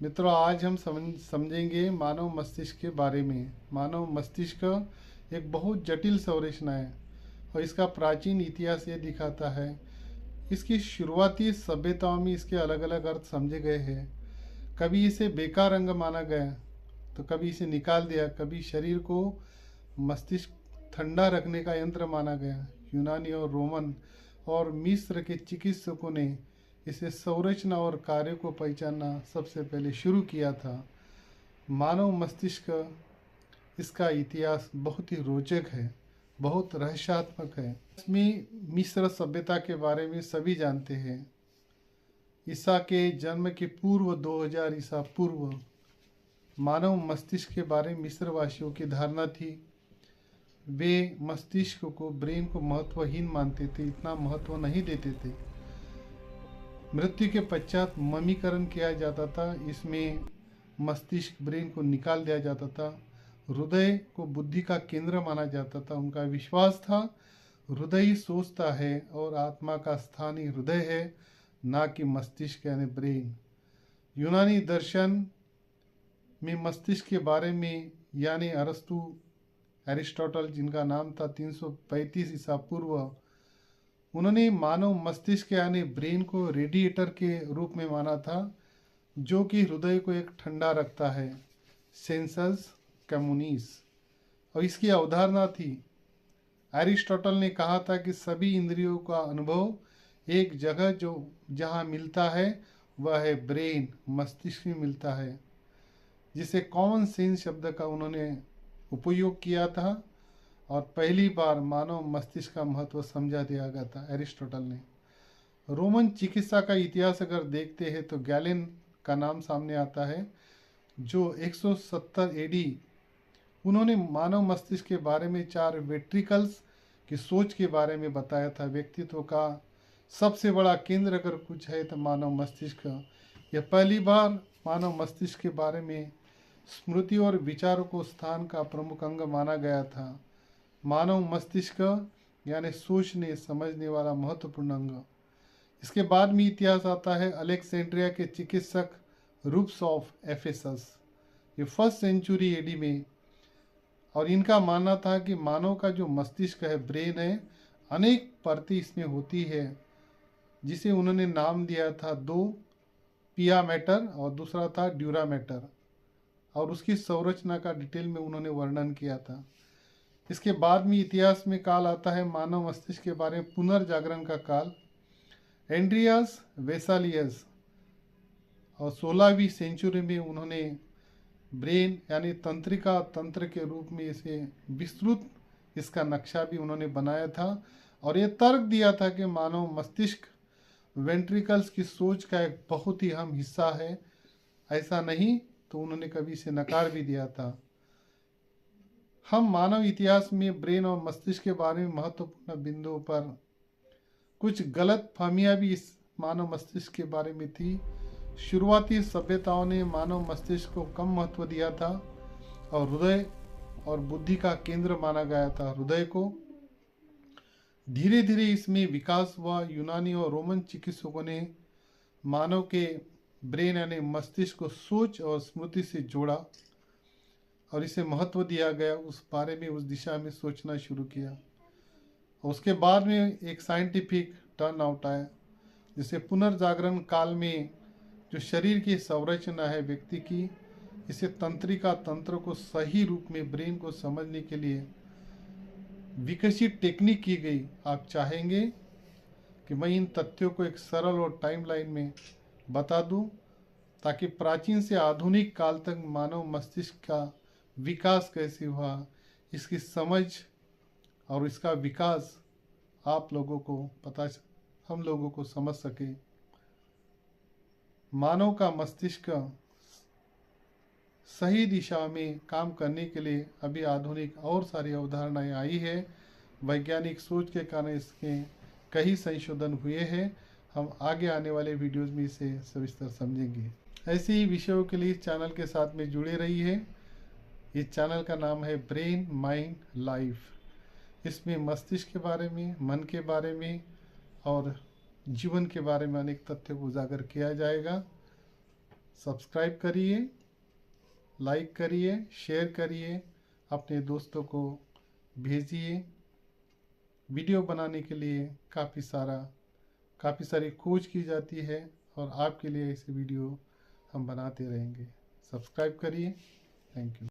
मित्रों, आज हम समझेंगे मानव मस्तिष्क के बारे में। मानव मस्तिष्क एक बहुत जटिल संरचना है और इसका प्राचीन इतिहास ये दिखाता है। इसकी शुरुआती सभ्यताओं में इसके अलग अलग अर्थ समझे गए हैं। कभी इसे बेकार अंग माना गया तो कभी इसे निकाल दिया, कभी शरीर को मस्तिष्क ठंडा रखने का यंत्र माना गया। यूनानी और रोमन और मिस्र के चिकित्सकों ने इसे संरचना और कार्य को पहचानना सबसे पहले शुरू किया था। मानव मस्तिष्क, इसका इतिहास बहुत ही रोचक है, बहुत रहस्यात्मक है। इसमें मिस्र सभ्यता के बारे में सभी जानते हैं। ईसा के जन्म के पूर्व 2000 ईसा पूर्व मानव मस्तिष्क के बारे में मिस्र वासियों की धारणा थी। वे मस्तिष्क को, ब्रेन को महत्वहीन मानते थे, इतना महत्व नहीं देते थे। मृत्यु के पश्चात ममीकरण किया जाता था। इसमें मस्तिष्क, ब्रेन को निकाल दिया जाता था। हृदय को बुद्धि का केंद्र माना जाता था। उनका विश्वास था हृदय ही सोचता है और आत्मा का स्थान ही हृदय है, ना कि मस्तिष्क यानी ब्रेन। यूनानी दर्शन में मस्तिष्क के बारे में यानी अरस्तु, एरिस्टोटल, जिनका नाम था 335 ईसा पूर्व, उन्होंने मानव मस्तिष्क यानी ब्रेन को रेडिएटर के रूप में माना था, जो कि हृदय को एक ठंडा रखता है, सेंसस कम्युनिस। और इसकी अवधारणा थी, एरिस्टोटल ने कहा था कि सभी इंद्रियों का अनुभव एक जगह जो जहाँ मिलता है वह है ब्रेन, मस्तिष्क में मिलता है, जिसे कॉमन सेंस शब्द का उन्होंने उपयोग किया था और पहली बार मानव मस्तिष्क का महत्व समझा दिया गया था एरिस्टोटल ने। रोमन चिकित्सा का इतिहास अगर देखते हैं तो गैलेन का नाम सामने आता है, जो 170 एडी, उन्होंने मानव मस्तिष्क के बारे में 4 वेंट्रिकल्स की सोच के बारे में बताया था। व्यक्तित्व का सबसे बड़ा केंद्र अगर कुछ है तो मानव मस्तिष्क। यह पहली बार मानव मस्तिष्क के बारे में स्मृति और विचारों को स्थान का प्रमुख अंग माना गया था। मानव मस्तिष्क यानी सोचने समझने वाला महत्वपूर्ण अंग। इसके बाद में इतिहास आता है अलेक्जेंड्रिया के चिकित्सक रूप्स ऑफ एफेसस, ये 1st सेंचुरी एडी में। और इनका मानना था कि मानव का जो मस्तिष्क है, ब्रेन है, अनेक परतें इसमें होती है, जिसे उन्होंने नाम दिया था 2, पिया मैटर और दूसरा था ड्यूरा मैटर। और उसकी संरचना का डिटेल में उन्होंने वर्णन किया था। इसके बाद में इतिहास में काल आता है मानव मस्तिष्क के बारे में पुनर्जागरण का काल। एंड्रियास वेसालियस और 16वीं सेंचुरी में उन्होंने ब्रेन यानी तंत्रिका तंत्र के रूप में इसे विस्तृत, इसका नक्शा भी उन्होंने बनाया था और ये तर्क दिया था कि मानव मस्तिष्क वेंट्रिकल्स की सोच का एक बहुत ही अहम हिस्सा है। ऐसा नहीं तो उन्होंने कभी इसे नकार भी दिया था। हम मानव इतिहास में ब्रेन और मस्तिष्क के बारे में महत्वपूर्ण बिंदुओं पर कुछ गलत फहमियां भी इस मानव मस्तिष्क के बारे में थी। शुरुआती सभ्यताओं ने मानव मस्तिष्क को कम महत्व दिया था और हृदय और बुद्धि का केंद्र माना गया था हृदय को। धीरे धीरे इसमें विकास हुआ। यूनानी और रोमन चिकित्सकों ने मानव के ब्रेन यानी मस्तिष्क को सोच और स्मृति से जोड़ा और इसे महत्व दिया गया, उस बारे में, उस दिशा में सोचना शुरू किया। उसके बाद में एक साइंटिफिक टर्न आउट आया, जिसे पुनर्जागरण काल में जो शरीर की संरचना है व्यक्ति की, इसे तंत्रिका तंत्र को सही रूप में ब्रेन को समझने के लिए विकसित टेक्निक की गई। आप चाहेंगे कि मैं इन तथ्यों को एक सरल और टाइमलाइन में बता दूं, ताकि प्राचीन से आधुनिक काल तक मानव मस्तिष्क का विकास कैसे हुआ, इसकी समझ और इसका विकास आप लोगों को पता, हम लोगों को समझ सके। मानव का मस्तिष्क सही दिशा में काम करने के लिए अभी आधुनिक और सारी अवधारणाएं आई है। वैज्ञानिक सोच के कारण इसके कई संशोधन हुए हैं। हम आगे आने वाले वीडियोस में इसे सविस्तर समझेंगे। ऐसे ही विषयों के लिए इस चैनल के साथ में जुड़े रहिए। इस चैनल का नाम है ब्रेन माइंड लाइफ। इसमें मस्तिष्क के बारे में, मन के बारे में और जीवन के बारे में अनेक तथ्यों को उजागर किया जाएगा। सब्सक्राइब करिए, लाइक करिए, शेयर करिए, अपने दोस्तों को भेजिए। वीडियो बनाने के लिए काफ़ी सारी खोज की जाती है और आपके लिए ऐसे वीडियो हम बनाते रहेंगे। सब्सक्राइब करिए। Thank you.